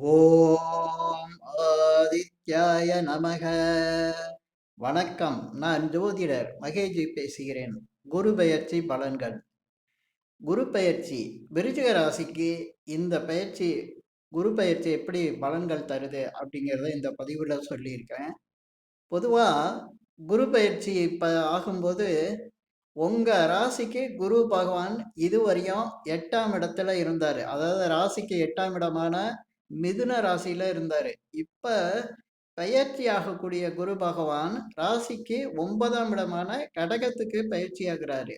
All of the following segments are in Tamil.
ஓம் ஆதித்யாய நமக. வணக்கம். நான் ஜோதிடர் மகேஜி பேசுகிறேன். குரு பெயர்ச்சி பலன்கள். குரு பெயர்ச்சி விருச்சிக ராசிக்கு இந்த பெயர்ச்சி குரு பெயர்ச்சி எப்படி பலன்கள் தருது அப்படிங்கிறத இந்த பதிவில் சொல்லியிருக்கேன். பொதுவாக குரு பெயர்ச்சி இப்போ ஆகும்போது உங்கள் ராசிக்கு குரு பகவான் இதுவரையும் 8ஆம் இடத்துல இருந்தார். அதாவது ராசிக்கு 8ஆம் இடமான மிதுன ராசியில இருந்தாரு. இப்ப பெயர்ச்சி ஆகக்கூடிய குரு பகவான் ராசிக்கு 9ஆம் இடமான கடகத்துக்கு பயிற்சி ஆகிறாரு.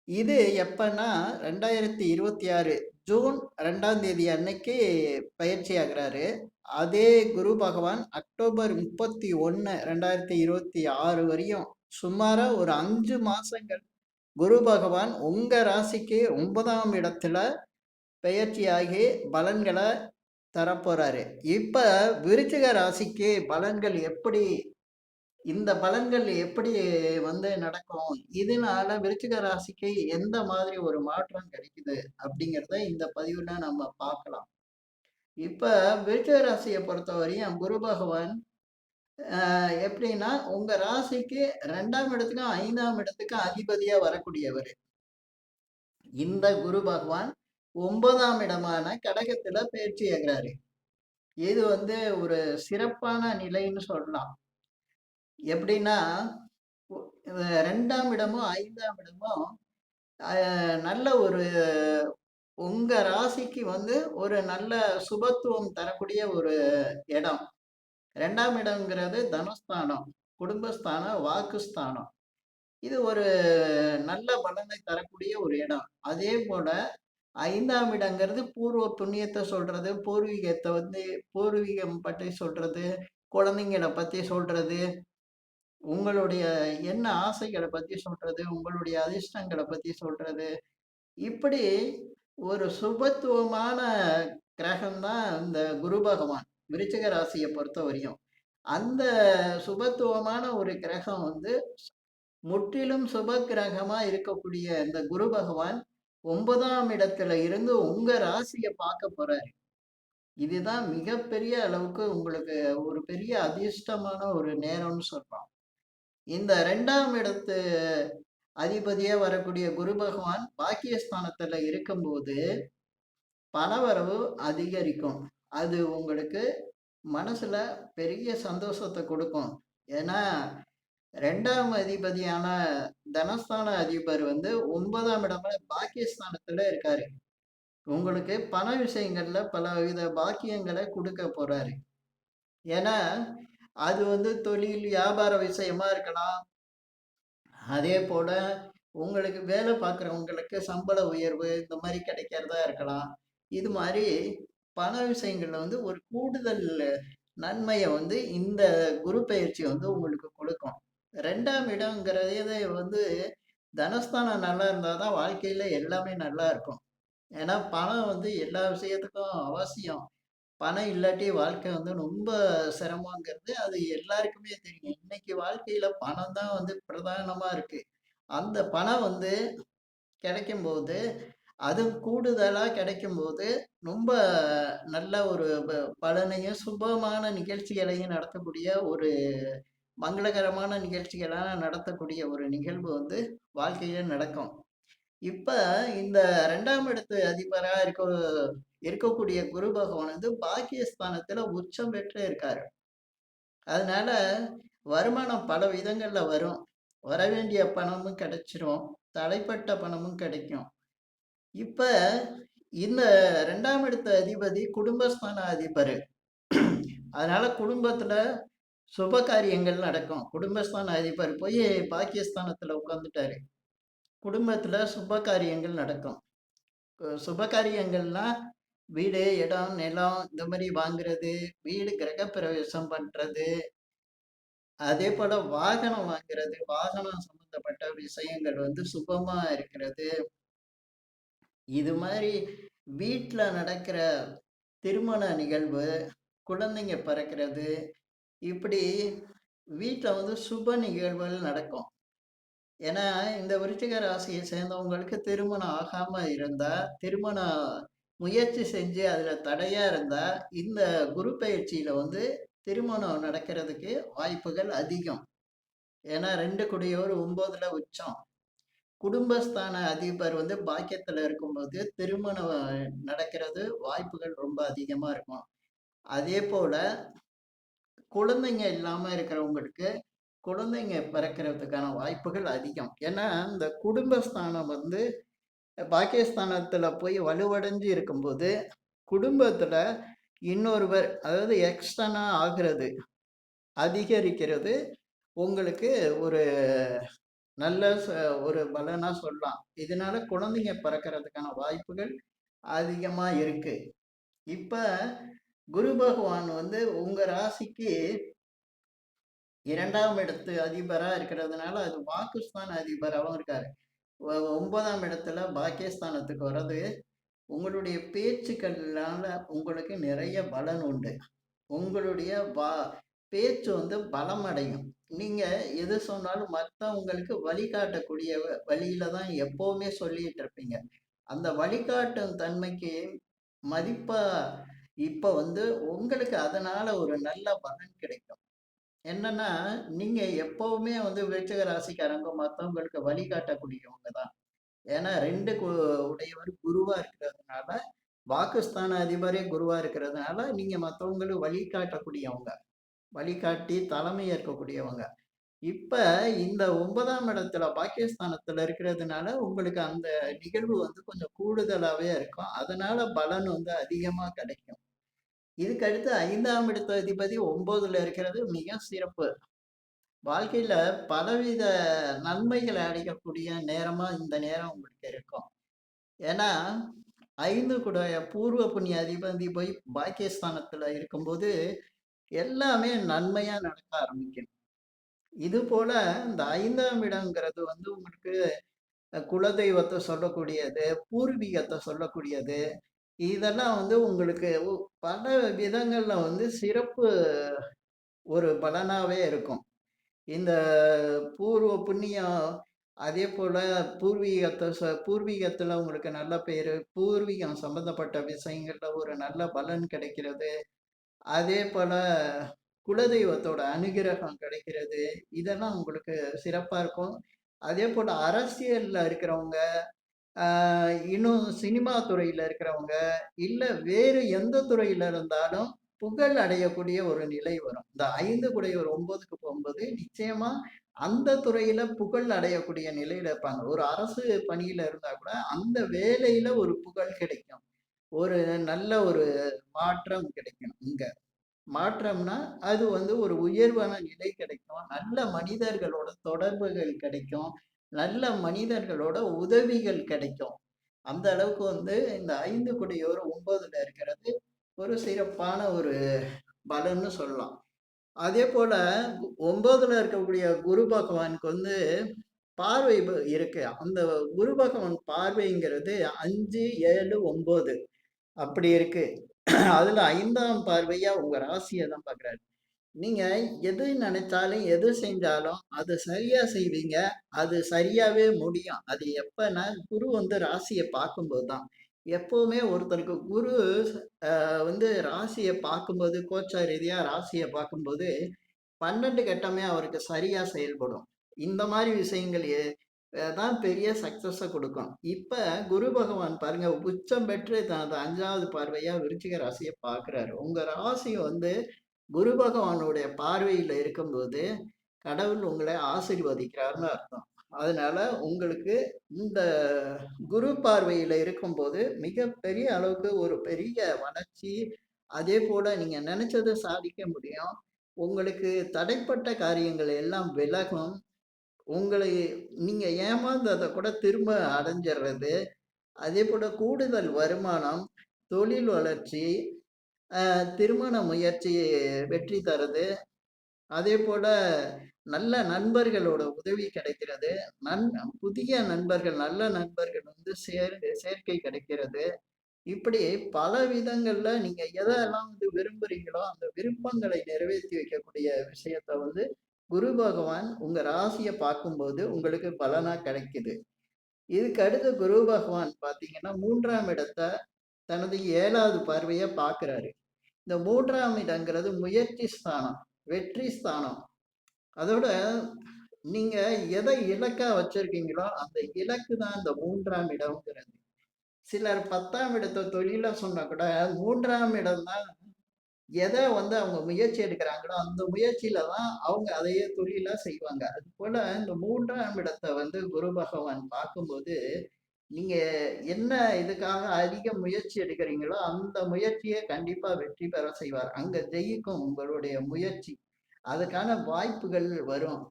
இது எப்பன்னா 2026 ஜூன் 2ஆம் தேதி அன்னைக்கு பயிற்சி ஆகிறாரு. அதே குரு பகவான் அக்டோபர் 31 2026 வரையும் சுமாரா ஒரு 5 மாசங்கள் குரு பகவான் உங்க ராசிக்கு 9ஆம் இடத்துல பெயர்ச்சியாகி பலன்களை தரப்போறாரு. இப்ப விருச்சிக ராசிக்கு பலன்கள் எப்படி, இந்த பலன்கள் எப்படி நடக்கும், இதனால விருச்சிக ராசிக்கு எந்த மாதிரி ஒரு மாற்றம் கிடைக்குது அப்படிங்கிறத இந்த பதிவுல நம்ம பார்க்கலாம். இப்ப விருச்சிக ராசியை பொறுத்தவரையும் குரு பகவான் எப்படின்னா உங்க ராசிக்கு 2ஆம் இடத்துக்கும் 5ஆம் இடத்துக்கும் அதிபதியா வரக்கூடியவர். இந்த குரு பகவான் 9ஆம் இடமான கடகத்துல பயிற்சி ஆகிறாரு. இது ஒரு சிறப்பான நிலைன்னு சொல்லலாம். எப்படின்னா 2ஆம் இடமும் 5ஆம் இடமும் நல்ல ஒரு உங்க ராசிக்கு ஒரு நல்ல சுபத்துவம் தரக்கூடிய ஒரு இடம். 2ஆம் இடம்ங்கிறது தனஸ்தானம், குடும்பஸ்தானம், வாக்குஸ்தானம். இது ஒரு நல்ல பலனை தரக்கூடிய ஒரு இடம். அதே போல 5ஆம் இடங்கிறது பூர்வ புண்ணியத்தை சொல்றது, பூர்வீகத்தை பூர்வீகம் பற்றி சொல்றது, குழந்தைங்களை பத்தி சொல்றது, உங்களுடைய என்ன ஆசைகளை பத்தி சொல்றது, உங்களுடைய அதிர்ஷ்டங்களை பத்தி சொல்றது. இப்படி ஒரு சுபத்துவமான கிரகம் தான் இந்த குரு பகவான் விருச்சிக ராசியை பொறுத்த வரையும். அந்த சுபத்துவமான ஒரு கிரகம் முற்றிலும் சுப கிரகமா இருக்கக்கூடிய இந்த குரு பகவான் 9ஆம் இடத்துல இருந்து உங்க ராசியை பார்க்க போறாரு. இதுதான் மிகப்பெரிய அளவுக்கு உங்களுக்கு ஒரு பெரிய அதிர்ஷ்டமான ஒரு நேரம்னு சொல்லலாம். இந்த 2ஆம் இடத்து அதிபதியா வரக்கூடிய குரு பகவான் பாக்கியஸ்தானத்துல இருக்கும்போது பணவரவு அதிகரிக்கும். அது உங்களுக்கு மனசுல பெரிய சந்தோஷத்தை கொடுக்கும். ஏன்னா 2ஆம் அதிபதியான தனஸ்தான அதிபர் 9ஆம் இடமான பாக்கியஸ்தானத்துல இருக்காரு. உங்களுக்கு பண விஷயங்கள்ல பலவித பாக்கியங்களை கொடுக்க போறாரு. ஏன்னா அது தொழில் வியாபார விஷயமா இருக்கலாம். அதே போல உங்களுக்கு வேலை பார்க்குறவங்களுக்கு சம்பள உயர்வு இந்த மாதிரி கிடைக்கிறதா இருக்கலாம். இது மாதிரி பண விஷயங்கள்ல ஒரு கூடுதல் நன்மையை இந்த குரு பயிற்சி உங்களுக்கு கொடுக்கும். 2ஆம் இடங்கிறதே தனஸ்தானம் நல்லா இருந்தால் தான் வாழ்க்கையில எல்லாமே நல்லா இருக்கும். ஏன்னா பணம் எல்லா விஷயத்துக்கும் அவசியம். பணம் இல்லாட்டி வாழ்க்கை ரொம்ப சிரமங்கிறது அது எல்லாருக்குமே தெரியும். இன்னைக்கு வாழ்க்கையில பணம் தான் பிரதானமா இருக்கு. அந்த பணம் கிடைக்கும்போது, அதுவும் கூடுதலா கிடைக்கும்போது, ரொம்ப நல்ல ஒரு பலனையும், சுபமான நிகழ்ச்சிகளையும் நடத்தக்கூடிய ஒரு மங்களகரமான நிகழ்ச்சிகளெல்லாம் நடத்தக்கூடிய ஒரு நிகழ்வு வாழ்க்கையில நடக்கும். இப்ப இந்த 2ஆம் இடத்து அதிபரா இருக்கக்கூடிய குரு பகவான் பாக்கியஸ்தானத்துல உச்சம் பெற்று இருக்காரு. அதனால வருமானம் பல விதங்கள்ல வரும். வரவேண்டிய பணமும் கிடைச்சிரும். தடைப்பட்ட பணமும் கிடைக்கும். இப்ப இந்த 2ஆம் இடத்து அதிபதி குடும்பஸ்தான அதிபர். அதனால குடும்பத்துல சுப காரியங்கள் நடக்கும். குடும்பஸ்தான அதிபர் போய் பாக்கியஸ்தானத்துல உட்கார்ந்துட்டாரு. குடும்பத்துல சுப காரியங்கள் நடக்கும். சுப காரியங்கள்னா வீடு, இடம், நிலம் இந்த மாதிரி வாங்குறது, வீடு கிரகப்பிரவேசம் பண்றது, அதே போல வாகனம் வாங்குறது, வாகனம் சம்பந்தப்பட்ட விஷயங்கள் சுபமா இருக்கிறது. இது மாதிரி வீட்டுல நடக்கிற திருமண நிகழ்வு, குழந்தைங்க பிறக்கிறது, இப்படி வீட்டுல சுப நிகழ்வுகள் நடக்கும். ஏன்னா இந்த விருச்சிக ராசியை சேர்ந்தவங்களுக்கு திருமணம் ஆகாம இருந்தா திருமணம் முயற்சி செஞ்சு அதுல தடையா இருந்தா, இந்த குரு பெயர்ச்சியில வந்து திருமணம் நடக்கிறதுக்கு வாய்ப்புகள் அதிகம். ஏன்னா 2 கூடியவர் 9ல உச்சம். குடும்பஸ்தான அதிபர் வந்து பாக்கியத்துல இருக்கும்போது, திருமணம் நடக்கிறது வாய்ப்புகள் ரொம்ப அதிகமா இருக்கும். அதேபோல குழந்தைங்க இல்லாம இருக்கிறவங்களுக்கு, குழந்தைங்க பிறக்கிறதுக்கான வாய்ப்புகள் அதிகம். ஏன்னா, இந்த குடும்பஸ்தானம் வந்து பாக்கியஸ்தானத்துல போய் வலுவடைஞ்சு இருக்கும்போது, குடும்பத்துல இன்னொருவர் அதாவது எக்ஸ்டர்னா ஆகுறது, அதிகரிக்கிறது உங்களுக்கு ஒரு நல்ல ஒரு பலனா சொல்லலாம். இதனால குழந்தைங்க பிறக்கறதுக்கான வாய்ப்புகள் அதிகமா இருக்கு. இப்ப குரு பகவான் வந்து உங்க ராசிக்கு 2ஆம் இடத்து அதிபரா இருக்கிறதுனால, அது வாக்குஸ்தான அதிபராவும் இருக்காரு. 9ஆம் இடத்துல பாக்கியஸ்தானத்துக்கு வர்றது, உங்களுடைய பேச்சுக்கள்னால உங்களுக்கு நிறைய பலன் உண்டு. உங்களுடைய பேச்சு வந்து பலமடையும். நீங்க எது சொன்னாலும் மத்தவங்களுக்கு வழிகாட்டக்கூடிய வழியில தான் எப்பவுமே சொல்லிட்டு இருப்பீங்க. அந்த வழிகாட்டும் தன்மைக்கு மதிப்பா இப்ப வந்து உங்களுக்கு அதனால ஒரு நல்ல பலன் கிடைக்கும். என்னன்னா, நீங்க எப்பவுமே வந்து விருச்சிக ராசிக்காரங்க மத்தவங்களுக்கு வழிகாட்டக்கூடியவங்க தான். ஏன்னா 2 உடையவர் குருவா இருக்கிறதுனால, வாக்குஸ்தான அதிபரே குருவா இருக்கிறதுனால, நீங்க மத்தவங்களுக்கு வழிகாட்டக்கூடியவங்க. வழிகாட்டி தலைமை ஏற்கக்கூடியவங்க. இப்ப இந்த 9ஆம் இடத்துல பாக்கியஸ்தானத்துல இருக்கிறதுனால, உங்களுக்கு அந்த நிகழ்வு வந்து கொஞ்சம் கூடுதலாவே இருக்கும். அதனால பலன் வந்து அதிகமா கிடைக்கும். இதுக்கு அடுத்து 5ஆம் இடத்து அதிபதி 9ல இருக்கிறது மிக சிறப்பு. வாழ்க்கையில பலவித நன்மைகளை அடையக்கூடிய நேரமா இந்த நேரம் உங்களுக்கு இருக்கும். ஏன்னா 5 கூடைய பூர்வ புண்ணிய அதிபதி போய் பாக்கியஸ்தானத்துல இருக்கும்போது, எல்லாமே நன்மையா நடக்க ஆரம்பிக்கும். இது போல இந்த 5ஆம் இடம்ங்கிறது வந்து உங்களுக்கு குலதெய்வத்த சொல்லக்கூடியது, பூர்வீகத்த சொல்லக்கூடியது. இதெல்லாம் வந்து உங்களுக்கு பல விதங்கள்ல வந்து சிறப்பு ஒரு பலனாவே இருக்கும். இந்த பூர்வ புண்ணியம், அதேபோல பூர்வீகத்துல உங்களுக்கு நல்ல பேரு, பூர்வீகம் சம்பந்தப்பட்ட விஷயங்கள்ல ஒரு நல்ல பலன் கிடைக்கிறது. அதேபோல குலதெய்வத்தோட அனுகிரகம் கிடைக்கிறது. இதெல்லாம் உங்களுக்கு சிறப்பா இருக்கும். அதேபோல அரசியல்ல இருக்கிறவங்க, ஆ இன்னும் சினிமா துறையில இருக்கிறவங்க, இல்ல வேறு எந்த துறையில இருந்தாலும் புகழ் அடையக்கூடிய ஒரு நிலை வரும். இந்த 5 கூடையவர் 9க்கு போகும்போது, நிச்சயமா அந்த துறையில புகழ் அடையக்கூடிய நிலையில இருப்பாங்க. ஒரு அரசு பணியில இருந்தா கூட, அந்த வேலையில ஒரு புகழ் கிடைக்கும். ஒரு நல்ல ஒரு மாற்றம் கிடைக்கும் இங்க. மாற்றம்னா, அது வந்து ஒரு உயர்வான நிலை கிடைக்கும். நல்ல மனிதர்களோட தொடர்புகள் கிடைக்கும். நல்ல மனிதர்களோட உதவிகள் கிடைக்கும். அந்த அளவுக்கு வந்து இந்த 5 கூடியோர் 9ல இருக்கிறது ஒரு சிறப்பான ஒரு பலன்னு சொல்லலாம். அதேபோல 9ல இருக்கக்கூடிய குரு பகவானுக்கு வந்து பார்வை இருக்கு. அந்த குரு பகவான் பார்வைங்கிறது 5, 7, 9 அப்படி இருக்கு. அதுல 5ஆம் பார்வையா உங்க ராசிய தான் பார்க்குறாரு. நீங்க எது நினைச்சாலும், எது செஞ்சாலும் அது சரியா செய்வீங்க. அது சரியாவே முடியும். அது எப்பன்னா, குரு வந்து ராசிய பார்க்கும்போது தான். எப்பவுமே ஒருத்தருக்கு குரு வந்து ராசிய பார்க்கும்போது, கோச்சார் ரீதியா ராசிய பார்க்கும்போது, 12 கட்டமே அவருக்கு சரியா செயல்படும். இந்த மாரி விஷயங்கள் தான் பெரிய சக்சஸ குடுக்கும். இப்ப குரு பகவான் பாருங்க, உச்சம் பெற்று தனது 5வது பார்வையா விருச்சிக ராசிய பார்க்குறாரு. உங்க ராசி வந்து குரு பகவானுடைய பார்வையில இருக்கும்போது, கடவுள் உங்களை ஆசீர்வதிக்கிறார்ன்னு அர்த்தம். அதனால உங்களுக்கு இந்த குரு பார்வையில இருக்கும்போது, மிகப்பெரிய அளவுக்கு ஒரு பெரிய வளர்ச்சி, அதேபோல நீங்க நெனச்சத சாதிக்க முடியும். உங்களுக்கு தடைப்பட்ட காரியங்கள் எல்லாம் விலகும். உங்களை நீங்க ஏமாந்தத கூட திரும்ப அடைஞ்சிறது. அதேபோல கூடுதல் வருமானம், தொழில் வளர்ச்சி, திருமண முயற்சி வெற்றி தருது. அதேபோல நல்ல நண்பர்களோட உதவி கிடைக்கிறது. நன் புதிய நண்பர்கள், நல்ல நண்பர்கள் வந்து சேர்க்கை கிடைக்கிறது. இப்படி பல விதங்கள்ல நீங்க எதெல்லாம் வந்து விரும்புறீங்களோ, அந்த விருப்பங்களை நிறைவேத்தி வைக்கக்கூடிய விஷயத்த வந்து குரு பகவான் உங்க ராசிய பார்க்கும்போது உங்களுக்கு பலனா கிடைக்குது. இதுக்கு அடுத்து குரு பகவான் பார்த்தீங்கன்னா 3ஆம் இடத்த தனது 7வது பார்வையா பார்க்குறாரு. இந்த 3ஆம் இடங்கிறது முயற்சி ஸ்தானம், வெற்றி ஸ்தானம். அதோட நீங்க எதை இலக்கா வச்சிருக்கீங்களோ, அந்த இலக்கு தான் இந்த 3ஆம் இடம்ங்கிறது. சிலர் 10ஆம் இடத்த தொழிலா சொன்னா கூட, 3ஆம் இடம் தான் எத வந்து அவங்க முயற்சி எடுக்கிறாங்களோ, அந்த முயற்சியில தான் அவங்க அதையே தொழிலா செய்வாங்க. அதுபோல இந்த 3ஆம் இடத்த வந்து குரு பகவான் பார்க்கும்போது, நீங்க என்ன இதுக்காக அதிக முயற்சி எடுக்கிறீங்களோ, அந்த முயற்சிய கண்டிப்பா வெற்றி பெற செய்வார். அங்க ஜெயிக்கும் உங்களுடைய முயற்சி. அதுக்கான வாய்ப்புகள் வரும்.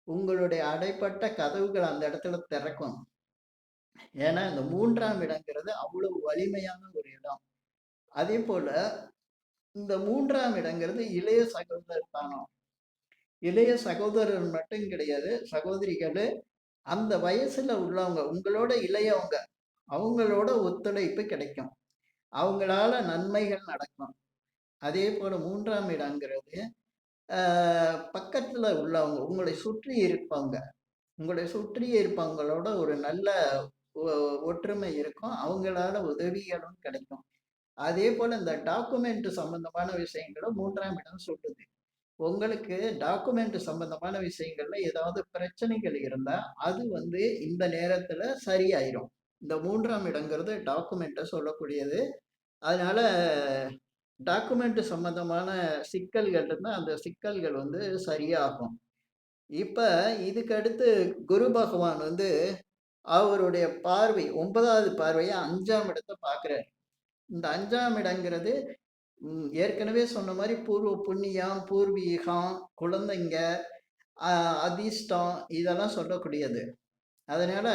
உங்களுடைய அடைப்பட்ட கதவுகள் அந்த இடத்துல திறக்கும். ஏன்னா, இந்த 3ஆம் இடங்கிறது அவ்வளவு வலிமையான ஒரு இடம். அதேபோல இந்த 3ஆம் இடங்கிறது இளைய சகோதரர் ஸ்தானம். இளைய சகோதரர் மட்டும் கிடையாது. சகோதரிகளு, அந்த வயசுல உள்ளவங்க, உங்களோட இளையவங்க, அவங்களோட ஒத்துழைப்பு கிடைக்கும். அவங்களால நன்மைகள் நடக்கும். அதேபோல 3ஆம் இடங்கிறது, அ பக்கத்துல உள்ளவங்க, உங்களை சுற்றி இருப்பவங்க, உங்களை சுற்றி இருப்பவங்களோட ஒரு நல்ல ஒ ஒற்றுமை இருக்கும். அவங்களால உதவிகளும் கிடைக்கும். அதேபோல இந்த டாக்குமெண்ட் சம்பந்தமான விஷயங்களும் 3ஆம் இடம் சொல்லுது. உங்களுக்கு டாக்குமெண்ட் சம்பந்தமான விஷயங்கள்ல ஏதாவது பிரச்சனைகள் இருந்தா, அது வந்து இந்த நேரத்துல சரியாயிரும். இந்த 3ஆம் இடங்கிறது டாக்குமெண்ட்ட சொல்லக்கூடியது. அதனால டாக்குமெண்ட் சம்பந்தமான சிக்கல்கள் இருந்தா, அந்த சிக்கல்கள் வந்து சரியாகும். இப்ப இதுக்கு அடுத்து குரு பகவான் வந்து அவருடைய பார்வை 9வது பார்வையா 5ஆம் இடத்த பார்க்கிறார். இந்த 5ஆம் இடங்கிறது ஏற்கனவே சொன்ன மாரி பூர்வ புண்ணியம், பூர்வீகம், குழந்தைங்க, அ அதிர்ஷ்டம் இதெல்லாம் சொல்லக்கூடியது. அதனால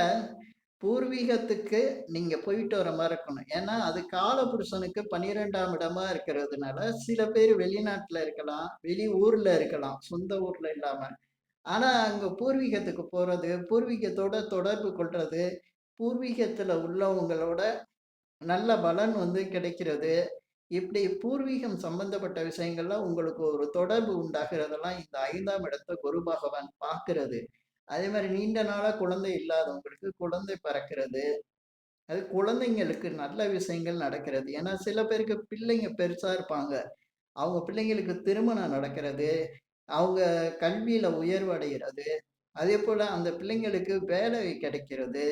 பூர்வீகத்துக்கு நீங்க போயிட்டு வர மாரி இருக்கணும். ஏன்னா, அது காலபுருஷனுக்கு 12ஆம் இடமா இருக்கிறதுனால, சில பேர் வெளிநாட்டுல இருக்கலாம், வெளி ஊர்ல இருக்கலாம், சொந்த ஊர்ல இல்லாம. ஆனா, அங்க பூர்வீகத்துக்கு போறது, பூர்வீகத்தோட தொடர்பு கொள்றது, பூர்வீகத்துல உள்ளவங்களோட நல்ல பலன் வந்து கிடைக்கிறது. இப்படி பூர்வீகம் சம்பந்தப்பட்ட விஷயங்கள்ல உங்களுக்கு ஒரு தொடர்பு உண்டாகிறதெல்லாம் இந்த 5ஆம் இடத்த குரு பகவான் பார்க்கிறது. அதே மாரி நீண்ட நாளா குழந்தை இல்லாதவங்களுக்கு குழந்தை பிறக்கிறது. அது குழந்தைங்களுக்கு நல்ல விஷயங்கள் நடக்கிறது. ஏன்னா சில பேருக்கு பிள்ளைங்க பெருசா இருப்பாங்க. அவங்க பிள்ளைங்களுக்கு திருமணம் நடக்கிறது. அவங்க கல்வியில உயர்வு அடைகிறது. அதேபோல அந்த பிள்ளைங்களுக்கு வேலை கிடைக்கிறது.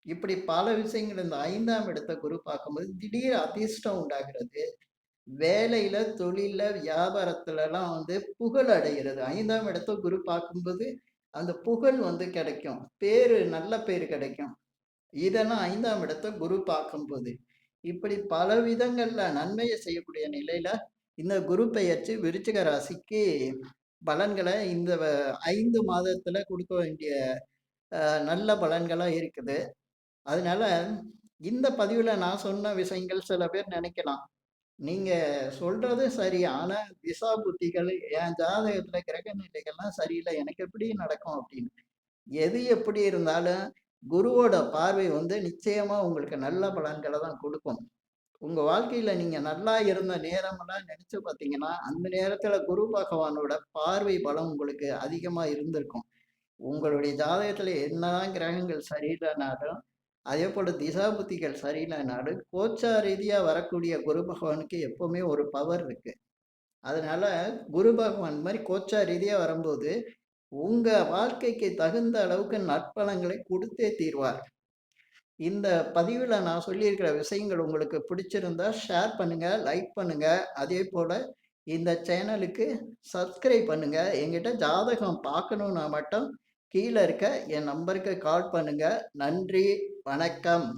இப்படி பல விஷயங்கள் இந்த 5ஆம் இடத்த குரு பார்க்கும்போது திடீர் அதிர்ஷ்டம் உண்டாகிறது. வேலையில, தொழில்ல, வியாபாரத்துலலாம் வந்து புகழ் அடைகிறது. 5ஆம் இடத்த குரு பார்க்கும்போது, அந்த புகழ் வந்து கிடைக்கும். நல்ல பேரு கிடைக்கும். இதெல்லாம் 5ஆம் இடத்த குரு பார்க்கும்போது. இப்படி பல விதங்கள்ல நன்மைய செய்யக்கூடிய நிலையில, இந்த குரு பெயர்ச்சி விருச்சிக ராசிக்கு பலன்கள இந்த 5 மாதத்துல குடுக்க வேண்டிய நல்ல பலன்களா இருக்குது. அதனால இந்த பதிவுல நான் சொன்ன விஷயங்கள் சில பேர் நினைக்கலாம். நீங்க சொல்றது சரி. ஆனா, திசா புத்திகள் என் ஜாதகத்துல கிரக நிலைகள்லாம் சரியில்ல. எனக்கு எப்படி நடக்கும் அப்படின்னு. எது எப்படி இருந்தாலும், குருவோட பார்வை வந்து நிச்சயமா உங்களுக்கு நல்ல பலன்கள தான் குடுக்கும். உங்க வாழ்க்கையில நீங்க நல்லா இருந்த நேரமெல்லாம் நினைச்சு பார்த்தீங்கன்னா, அந்த நேரத்துல குரு பகவானோட பார்வை பலம் உங்களுக்கு அதிகமா இருந்திருக்கும். உங்களுடைய ஜாதகத்துல என்னதான் கிரகங்கள் சரியில்லனாலும், அதேபோல திசாபுத்திகள் சரியில்லனாலும், கோச்சார ரீதியா வரக்கூடிய குரு பகவானுக்கு எப்பவுமே ஒரு பவர் இருக்கு. அதனால குரு பகவான் மாரி கோச்சார ரீதியா வரும்போது, உங்க வாழ்க்கைக்கு தகுந்த அளவுக்கு நற்பலன்களை குடுத்தே தீர்வார். இந்த பதிவுல நான் சொல்லியிருக்கிற விஷயங்கள் உங்களுக்கு பிடிச்சிருந்தா ஷேர் பண்ணுங்க, லைக் பண்ணுங்க. அதேபோல இந்த சேனலுக்கு சப்ஸ்கிரைப் பண்ணுங்க. என்கிட்ட ஜாதகம் பார்க்கணும்னா மட்டும் கீழ இருக்க என் நம்பருக்கு கால் பண்ணுங்க. நன்றி, வணக்கம்.